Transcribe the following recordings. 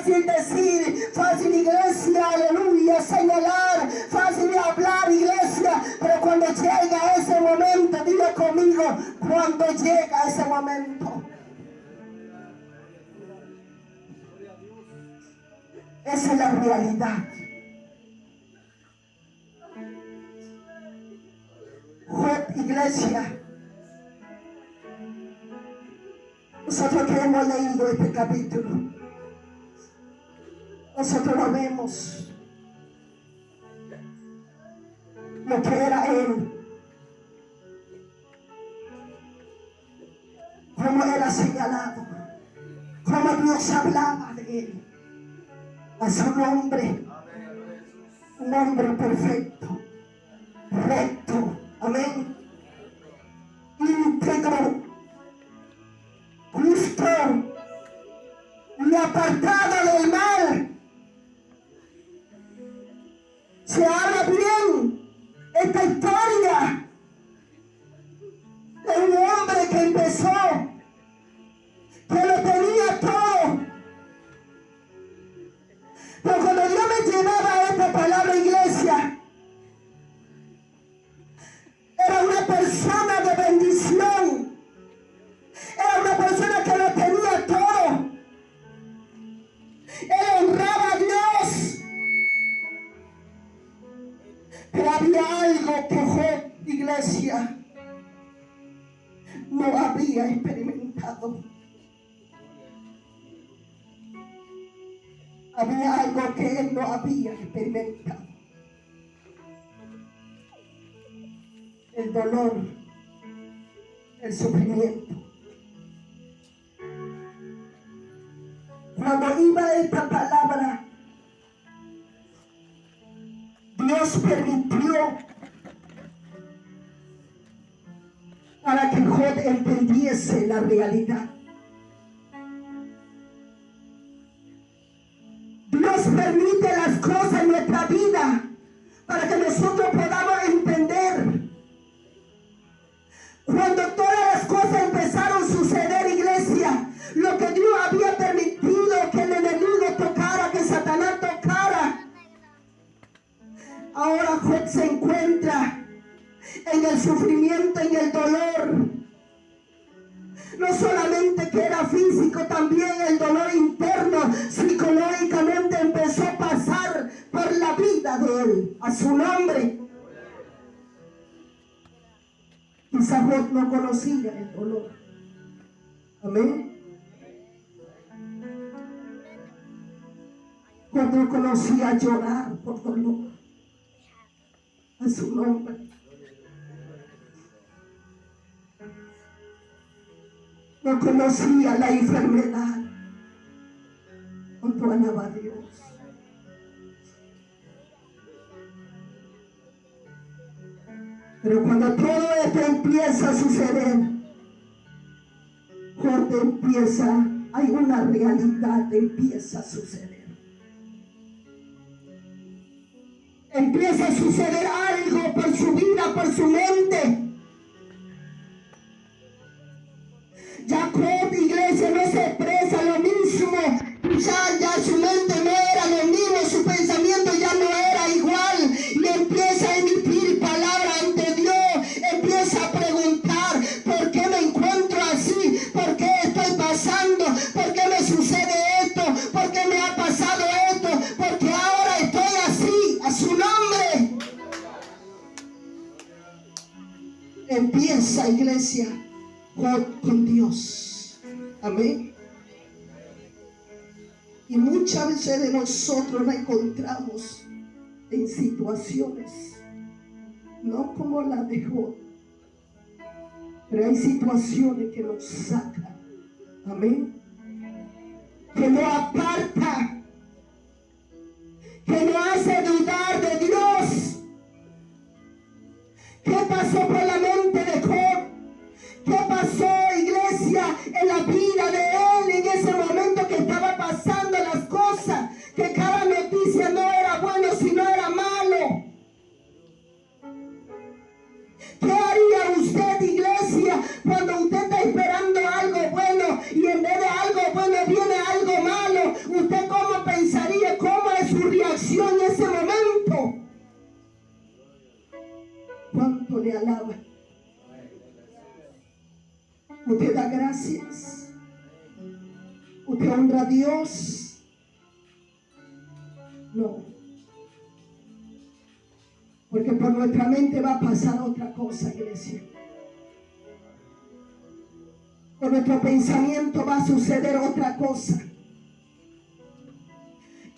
fácil decir, fácil iglesia, aleluya, señalar, fácil hablar iglesia, pero cuando llega ese momento, diga conmigo, cuando llega ese momento. Esa es la realidad. Iglesia, nosotros que hemos leído este capítulo, nosotros lo vemos lo que era él, cómo era señalado, cómo Dios hablaba de él, a su nombre, un hombre perfecto, recto, amén, íntegro, justo y apartado del mal. Se habla bien esta historia de un hombre que empezó, que lo tenía todo, pero cuando Dios me llevaba a esta palabra, iglesia, era una persona de bendición, era una persona que lo tenía todo, él honraba a Dios, pero había algo que Job, iglesia, no había experimentado. Había algo que él no había experimentado. El dolor, el sufrimiento. Cuando iba esta palabra, Dios permitió para que Job entendiese la realidad. Dios permite las cosas en nuestra vida para que nosotros podamos entender. Cuando todas las cosas empezaron a suceder, iglesia, lo que Dios había permitido que el enemigo tocara, que Satanás tocara, ahora Job se encuentra en el sufrimiento, en el dolor. No solamente que era físico, también el dolor interno, psicológicamente empezó a pasar por la vida de él, a su nombre. Quizás Job no conocía el dolor. Amén. Cuando conocía llorar por dolor, a su nombre. No conocía la enfermedad. Cuando alaba a Dios. Pero cuando todo esto empieza a suceder, cuando hay una realidad, empieza a suceder. Empieza a suceder algo por su vida, por su mente. Jacob, iglesia, no se expresa lo mismo. Ya su mente no era lo mismo, su pensamiento ya no era igual. Y empieza a emitir palabras ante Dios. Empieza a preguntar, ¿por qué me encuentro así? ¿Por qué estoy pasando? ¿Por qué me sucede esto? ¿Por qué me ha pasado esto? Porque ahora estoy así, a su nombre. Empieza, iglesia, con Dios. Amén. Y muchas veces de nosotros nos encontramos en situaciones no como la de Job, pero hay situaciones que nos sacan. Amén. Que nos aparta, que nos hace dudar de Dios. ¿Qué pasó por la mente de Job? ¿Qué pasó, iglesia, en la vida de él en ese momento que estaba pasando las cosas? Que cada noticia no era bueno, sino era malo. ¿Qué haría usted, iglesia, cuando usted está esperando algo bueno y en vez de algo bueno viene algo malo? oración en ese momento. ¿Cuánto le alaba? Usted da gracias. Usted honra a Dios. No. Porque por nuestra mente va a pasar otra cosa, iglesia. Por nuestro pensamiento va a suceder otra cosa.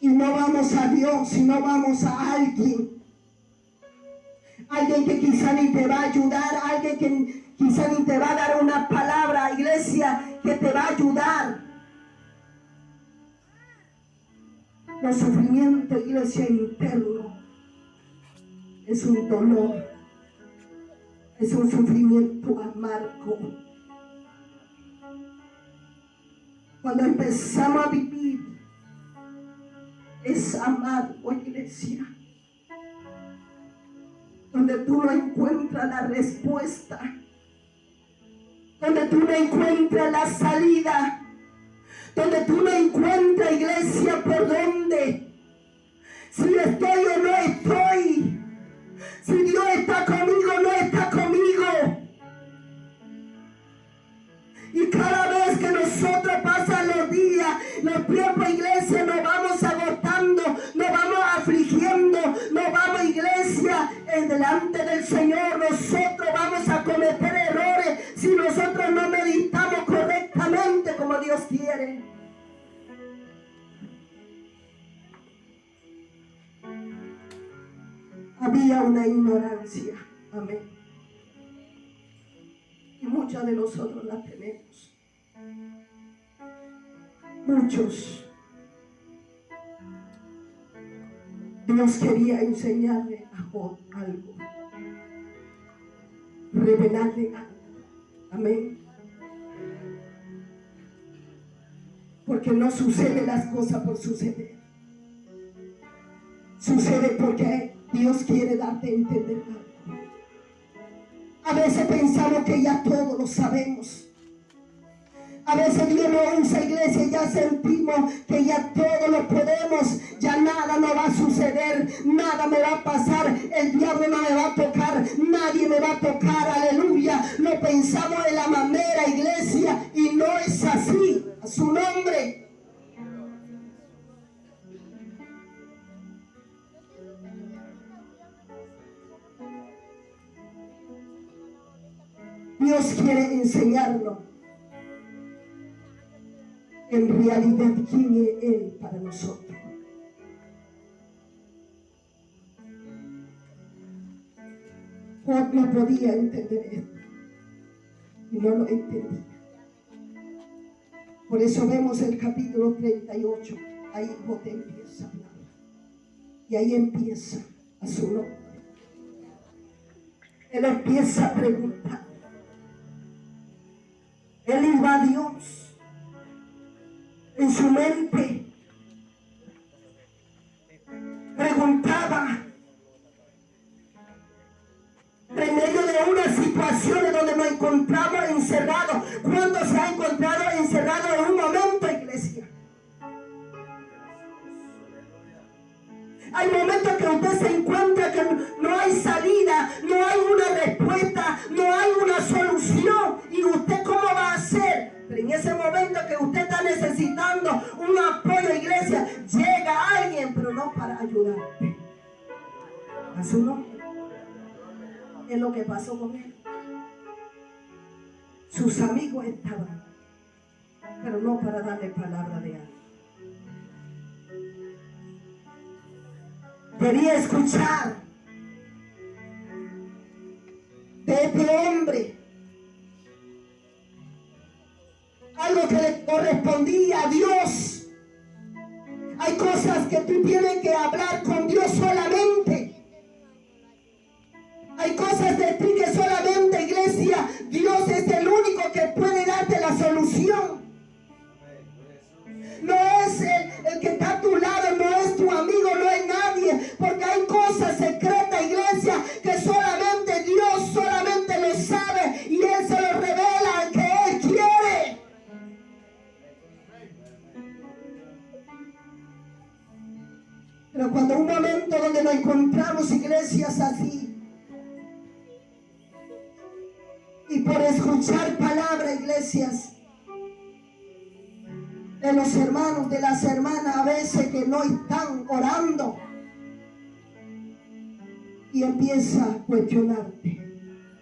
Y no vamos a Dios, sino vamos a alguien. Alguien que quizá ni te va a ayudar, alguien que quizá ni te va a dar una palabra, iglesia, que te va a ayudar. Los sufrimientos, iglesia, interno, es un dolor, es un sufrimiento amargo. Cuando empezamos a vivir, es amargo, iglesia. Donde tú no encuentras la respuesta, donde tú no encuentras la salida, donde tú no encuentras, iglesia, por dónde, si estoy o no estoy, si Dios está conmigo o no está conmigo. Y cada vez que nosotros pasan los días, los tiempos, iglesia, nos vamos agotando, nos vamos afligiendo, nos vamos, iglesia, delante del Señor. Nosotros vamos a cometer errores si nosotros no meditamos correctamente como Dios quiere. Había una ignorancia, amén. Y muchos de nosotros la tenemos. Muchos. Dios quería enseñarle a Job algo. Revelarle algo. Amén. Porque no suceden las cosas por suceder. Sucede porque Dios quiere darte a entender algo. A veces pensamos que ya todo lo sabemos. A veces Dios nos usa, iglesia, y ya sentimos que ya todo lo podemos. Ya nada nos va a suceder, nada me va a pasar, el diablo no me va a tocar, nadie me va a tocar, aleluya. Lo pensamos de la manera, iglesia, y no es así. A su nombre. Dios quiere enseñarnos en realidad quién es Él para nosotros. Job no podía entender esto y no lo entendía. Por eso vemos el capítulo 38. Ahí Job empieza a hablar y ahí empieza a su nombre. Él empieza a preguntar. Él iba a Dios en su mente, preguntaba en medio de una situación donde nos encontramos encerrados. ¿Cuántos se ha encontrado encerrado en un momento, iglesia? Hay momentos que usted se encuentra que no hay salida, no hay una respuesta, no hay una solución. ¿Y usted cómo va a hacer? Pero en ese momento que usted está necesitando un apoyo, iglesia, llega alguien, pero no para ayudarte. A su nombre. Es lo que pasó con él. Sus amigos estaban, pero no para darle palabra de algo. Quería escuchar de este hombre algo que le correspondía a Dios. Hay cosas que tú tienes que hablar con Dios solamente. Hay cosas de ti que solamente, iglesia, Dios es el único que puede darte la solución. No es el que está a tu lado, no es tu amigo, no es nadie. Porque hay cosas secretas, iglesia, que solamente Dios solamente lo sabe. Y Él se lo revela al que Él quiere. Pero cuando un momento donde nos encontramos iglesias así, y por escuchar palabra, iglesias, de los hermanos, de las hermanas a veces que no están orando, y empieza a cuestionarte.